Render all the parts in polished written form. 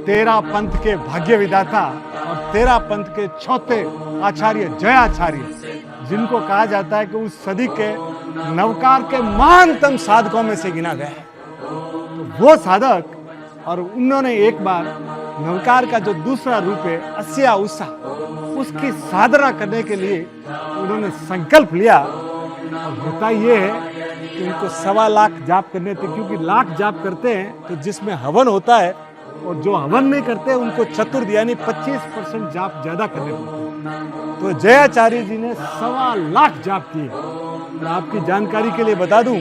तेरा पंथ के भाग्य विधाता और तेरा पंथ के चौथे आचार्य जयाचार्य, जिनको कहा जाता है कि उस सदी के नवकार के महानतम साधकों में से गिना गया है, तो वो साधक, और उन्होंने एक बार नवकार का जो दूसरा रूप है अस्या उषा, उसकी साधना करने के लिए उन्होंने संकल्प लिया। और होता ये है कि उनको 1.25 लाख जाप करने थे, क्योंकि लाख जाप करते हैं तो जिसमें हवन होता है, और जो हवन नहीं करते उनको चतुर्थ यानी 25% जाप ज्यादा करने पड़ते हैं। तो जयाचार्य जी ने 1.25 लाख जाप किए। और आपकी जानकारी के लिए बता दूं,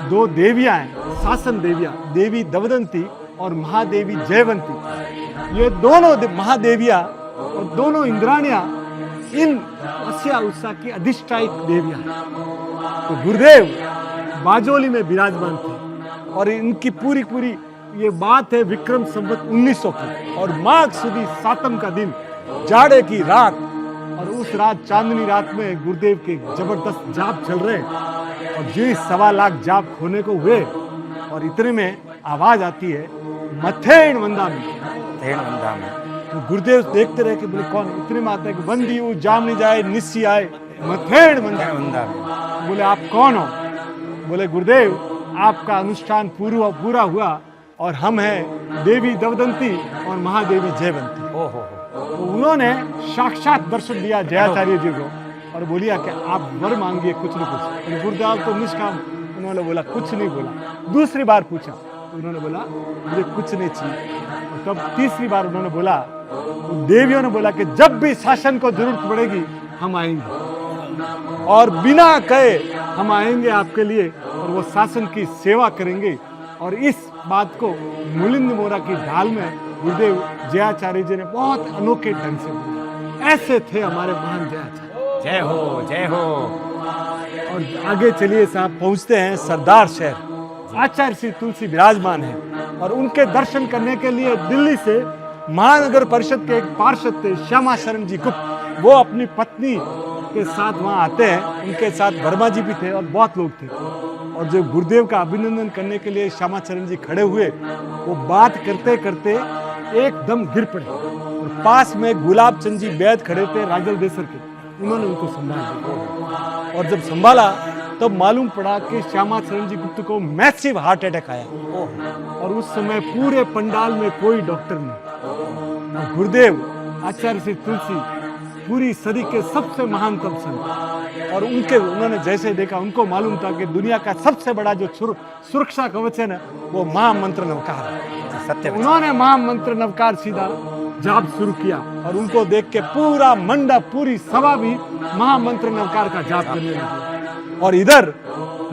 2 देवियां हैं, शासन देवियां, देवी दवदंती और महादेवी जयवंती। ये दोनों महादेवियां और दोनों इंद्राणियां इन अस्या उत्साह की अधिष्ठायक देवियां हैं। तो गुरुदेव बाजोली में विराजमान थे, और इनकी पूरी ये बात है विक्रम संवत 1900 की, और माघ सुदी 7 का दिन, जाड़े की रात, और उस रात चांदनी रात में गुरुदेव के जबरदस्त जाप चल रहे, और जो 1.25 लाख जाप होने को हुए, और इतने में आवाज आती है मथेण वंदामी। तो गुरुदेव देखते रहे कि बोले कौन, इतने में आता है कि वंदी जामनी जाए निस्सी आए मथेण वंदामी। बोले आप कौन हो? बोले गुरुदेव आपका अनुष्ठान पूरा हुआ, और हम हैं देवी दवदंती और महादेवी जयवंती। तो उन्होंने साक्षात दर्शन दिया जयाचार्य जी को, और बोलिया कि आप वर मांगिए कुछ न कुछ। गुरुदेव तो निष्काम, उन्होंने बोला कुछ नहीं बोला। दूसरी बार पूछा तो उन्होंने बोला मुझे कुछ नहीं चाहिए। तब तीसरी बार उन्होंने बोला, तो देवियों ने बोला कि जब भी शासन को जरूरत पड़ेगी हम आएंगे, और बिना कहे हम आएंगे आपके लिए, और वो शासन की सेवा करेंगे। और इस बात को मिलिंद मोरा की ढाल में गुरुदेव जयाचार्य जी ने बहुत अनोखे ढंग से बोला। ऐसे थे हमारे महान जयाचार्य। जय हो, जय हो। और आगे चलिए साहब, पहुंचते हैं सरदार शहर। आचार्य श्री तुलसी विराजमान है, और उनके दर्शन करने के लिए दिल्ली से महानगर परिषद के एक पार्षद थे श्यामा शरण जी गुप्त, वो अपनी पत्नी के साथ वहां आते हैं। उनके साथ वर्मा जी भी थे और बहुत लोग थे। और जो गुरुदेव का अभिनंदन करने के लिए श्यामा चरण जी खड़े हुए, वो बात करते करते एकदम गिर पड़े, और पास में गुलाब चंद जी वैद खड़े थे राजल देसर के, उन्होंने उनको संभाला। और जब संभाला तब मालूम पड़ा कि श्यामा चरण जी गुप्त को मैसिव हार्ट अटैक आया, और उस समय पूरे पंडाल में कोई डॉक्टर नहीं। और गुरुदेव आचार्य श्री तुलसी पूरी सदी के सबसे महानतम संत, और उन्होंने जैसे देखा, उनको मालूम था कि दुनिया का सबसे बड़ा जो सुरक्षा कवच है ना, वो महामंत्र नवकार है। सत्य। उन्होंने महामंत्र नवकार सीधा जाप शुरू किया, और उनको देख के पूरा मंडप, पूरी सभा भी महामंत्र नवकार का जाप करने लगी। और इधर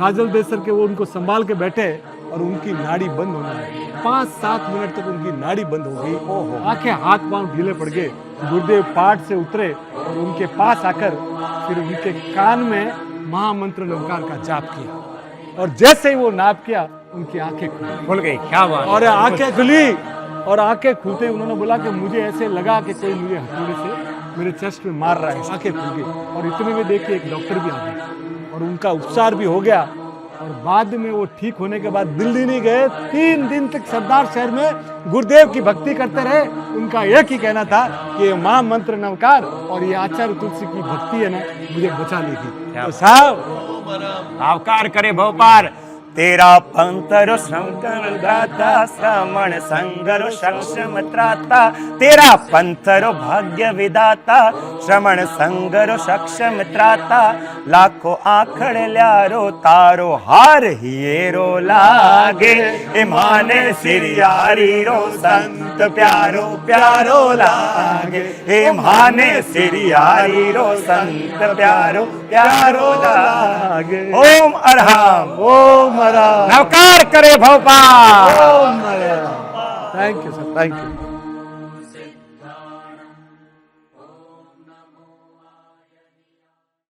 राजल देसर के वो उनको संभाल के बैठे, और उनकी नाड़ी बंद होने लगी। 5-7 मिनट तक उनकी नाड़ी बंद हो गई, आंखें हाथ पांव ढीले पड़ गए। गुरुदेव पाठ से उतरे और उनके पास आकर फिर उनके कान में महामंत्र नवकार का जाप किया, और जैसे ही वो नाप किया उनकी आंखें खुल गई। क्या बात। और आंखें खुली, और आंखें खुलते उन्होंने बोला कि मुझे ऐसे लगा कि कोई मुझे हथौड़े से मेरे चेस्ट में मार रहा है। आंखें खुल गई, और इतने में देखिए एक डॉक्टर भी आ गया, और उनका उपचार भी हो गया। और बाद में वो ठीक होने के बाद दिल्ली नहीं गए, 3 दिन तक सरदार शहर में गुरुदेव की भक्ति करते रहे। उनका एक ही कहना था कि महामंत्र नवकार और ये आचार्य तुलसी की भक्ति है ना, मुझे बचा लेगी। तो साहब आवकार करे भोपार। तेरा पंथरो शंकर गाता, श्रमण संगरो सक्षम त्राता। तेरा पंथरो भाग्य विदाता, श्रमण संगरो सक्षम त्राता। लाखों आखड़ ल्यारो तारो हार हिएरो लागे। इमाने सिरियारी रो संत प्यारो प्यारो लागे। इमाने सिरियारी रो संत प्यारो प्यारो लागे। ओम अरहम, ओम नवकार करे Bhopal. Thank you sir, thank you.